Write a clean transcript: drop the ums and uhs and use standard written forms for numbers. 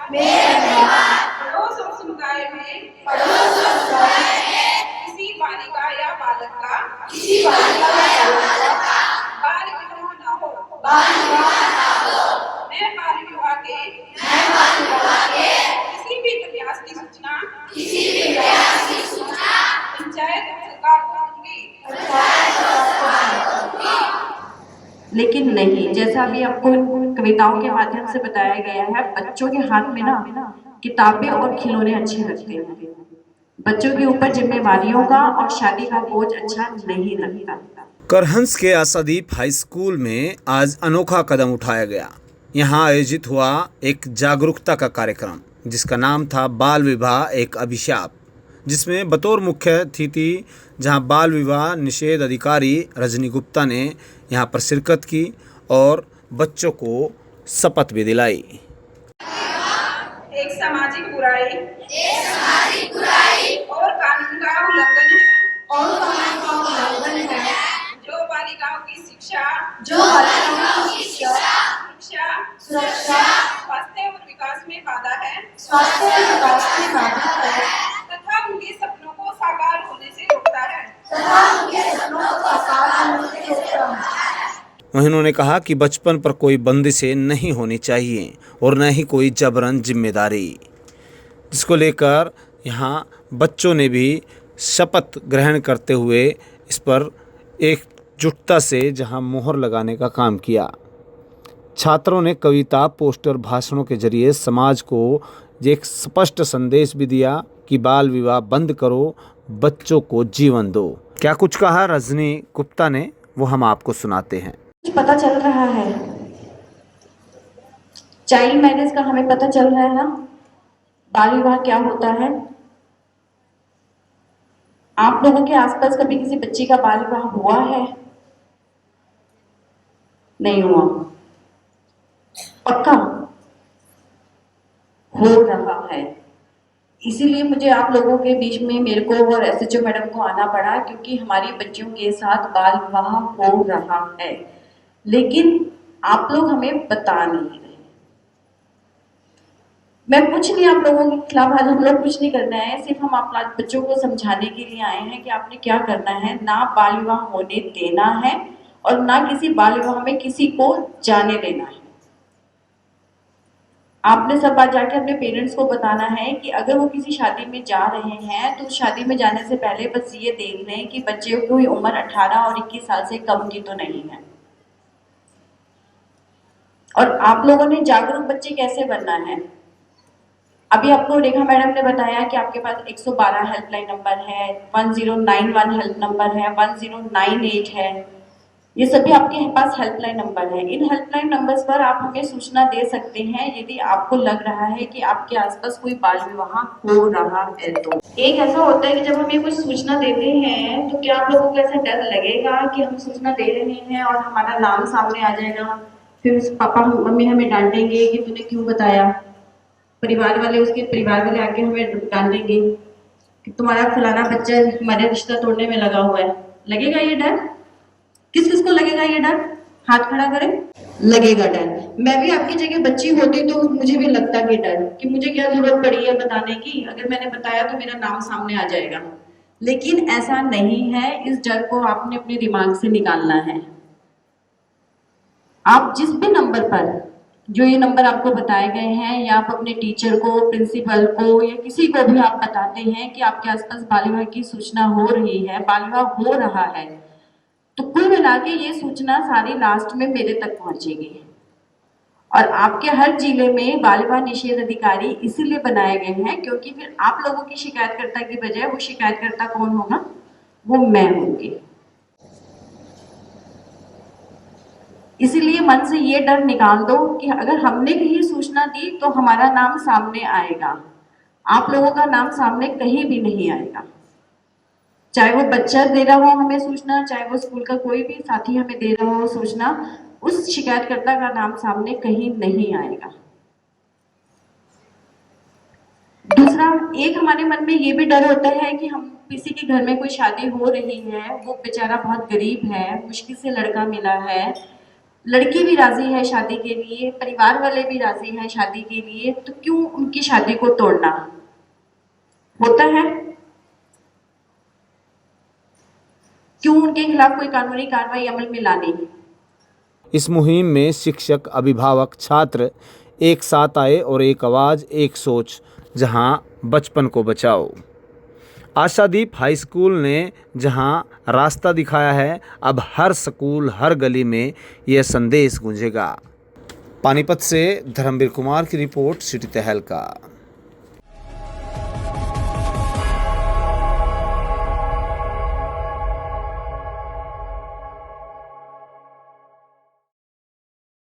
पड़ोस और समुदाय में किसी बालिका या बालक का बाल विवाह न हो। मैं बाल विवाह के किसी भी प्रयास की सूचना पंचायत और सरकार को दूंगी। लेकिन नहीं, जैसा अभी आपको कविताओं के माध्यम से बताया गया है, बच्चों के हाथ में ना किताबें और खिलौने अच्छे लगते हैं। बच्चों के ऊपर जिम्मेवारियों का और शादी का बोझ अच्छा नहीं लगता। करहंस के आशादीप हाई स्कूल में आज अनोखा कदम उठाया गया। यहाँ आयोजित हुआ एक जागरूकता का कार्यक्रम जिसका नाम था बाल विवाह एक अभिशाप, जिसमें बतौर मुख्य अतिथि जहाँ बाल विवाह निषेध अधिकारी रजनी गुप्ता ने यहाँ पर शिरकत की और बच्चों को शपथ भी दिलाई। एक सामाजिक बुराई और कानून का उल्लंघन है जो बालिकाओं की शिक्षा सुरक्षा स्वास्थ्य और विकास में बाधा है तथा उनके सपनों को साकार होने से रोकता है। वहीं उन्होंने कहा कि बचपन पर कोई बंदिशें नहीं होनी चाहिए और न ही कोई जबरन जिम्मेदारी, जिसको लेकर यहाँ बच्चों ने भी शपथ ग्रहण करते हुए इस पर एकजुटता से जहाँ मोहर लगाने का काम किया। छात्रों ने कविता, पोस्टर, भाषणों के जरिए समाज को एक स्पष्ट संदेश भी दिया कि बाल विवाह बंद करो, बच्चों को जीवन दो। क्या कुछ कहा रजनी गुप्ता ने, वो हम आपको सुनाते हैं। पता चल रहा है, चाइल्ड मैरिज का हमें पता चल रहा है ना, बाल विवाह क्या होता है। आप लोगों के आसपास कभी किसी बच्ची का बाल विवाह हुआ है? नहीं हुआ? पक्का हो रहा है। इसीलिए मुझे आप लोगों के बीच में मेरे को और एसएचओ मैडम को आना पड़ा, क्योंकि हमारी बच्चियों के साथ बाल विवाह हो रहा है, लेकिन आप लोग हमें बता नहीं रहे। मैं कुछ नहीं आप लोगों के खिलाफ, आज हम लोग कुछ नहीं करना है, सिर्फ हम आप बच्चों को समझाने के लिए आए हैं कि आपने क्या करना है। ना बाल विवाह होने देना है और ना किसी बाल विवाह में किसी को जाने देना है। आपने सब बात जाके अपने पेरेंट्स को बताना है कि अगर वो किसी शादी में जा रहे हैं तो शादी में जाने से पहले बस ये देख लें कि बच्चे की उम्र 18 और 21 साल से कम की तो नहीं है। और आप लोगों ने जागरूक बच्चे कैसे बनना है, अभी आपको रेखा मैडम ने बताया कि आपके पास 112 हेल्पलाइन नंबर है, 1091 हेल्प नंबर है, 1098 है, ये सभी आपके पास हेल्पलाइन नंबर है। इन हेल्पलाइन नंबर्स पर आप हमें सूचना दे सकते हैं यदि आपको लग रहा है कि आपके आसपास कोई बाल विवाह हो रहा है। तो एक ऐसा होता है कि जब हम ये कुछ सूचना देते हैं तो क्या आप लोगों को ऐसा डर लगेगा कि हम सूचना दे रहे हैं और हमारा नाम सामने आ जाएगा, फिर पापा मम्मी हमें डांटेंगे कि तूने क्यों बताया, परिवार वाले उसके परिवार वाले आके हमें डांटेंगे कि तुम्हारा फलाना बच्चा हमारे रिश्ता तोड़ने में लगा हुआ है। लगेगा ये डर? किस किस को लगेगा ये डर? हाथ खड़ा करें। लगेगा डर। मैं भी आपकी जगह बच्ची होती तो मुझे भी लगता कि डर, कि मुझे क्या जरूरत पड़ी है बताने की, अगर मैंने बताया तो मेरा नाम सामने आ जाएगा। लेकिन ऐसा नहीं है, इस डर को आपने अपने दिमाग से निकालना है। आप जिस भी नंबर पर, जो ये नंबर आपको बताए गए हैं, या आप अपने टीचर को, प्रिंसिपल को या किसी को भी आप बताते हैं कि आपके आसपास बाल विवाह की सूचना हो रही है, बाल विवाह हो रहा है, तो कुल मिला के ये सूचना सारी लास्ट में मेरे तक पहुंचेगी। और आपके हर जिले में बाल विवाह निषेध अधिकारी इसीलिए बनाए गए हैं क्योंकि फिर आप लोगों की शिकायतकर्ता की बजाय वो शिकायतकर्ता कौन होगा? वो मैं होंगी। इसीलिए मन से ये डर निकाल दो कि अगर हमने कहीं सूचना दी तो हमारा नाम सामने आएगा, आप लोगों का नाम सामने कहीं भी नहीं आएगा। चाहे वो बच्चा दे रहा हो हमें सूचना, चाहे वो स्कूल का कोई भी साथी हमें दे रहा हो सूचना, उस शिकायतकर्ता का नाम सामने कहीं नहीं आएगा। दूसरा, एक हमारे मन में ये भी डर होता है कि हम किसी के घर में कोई शादी हो रही है, वो बेचारा बहुत गरीब है, मुश्किल से लड़का मिला है, लड़की भी राजी है शादी के लिए, परिवार वाले भी राजी हैं शादी के लिए, तो क्यों उनकी शादी को तोड़ना? होता है? क्यों उनके खिलाफ कोई कानूनी कार्रवाई अमल में लानी? इस मुहिम में शिक्षक, अभिभावक, छात्र एक साथ आए और एक आवाज़, एक सोच, जहां बचपन को बचाओ। आशादीप हाई स्कूल ने जहां रास्ता दिखाया है, अब हर स्कूल, हर गली में यह संदेश गूंजेगा। पानीपत से धर्मवीर कुमार की रिपोर्ट, सिटी तहलका।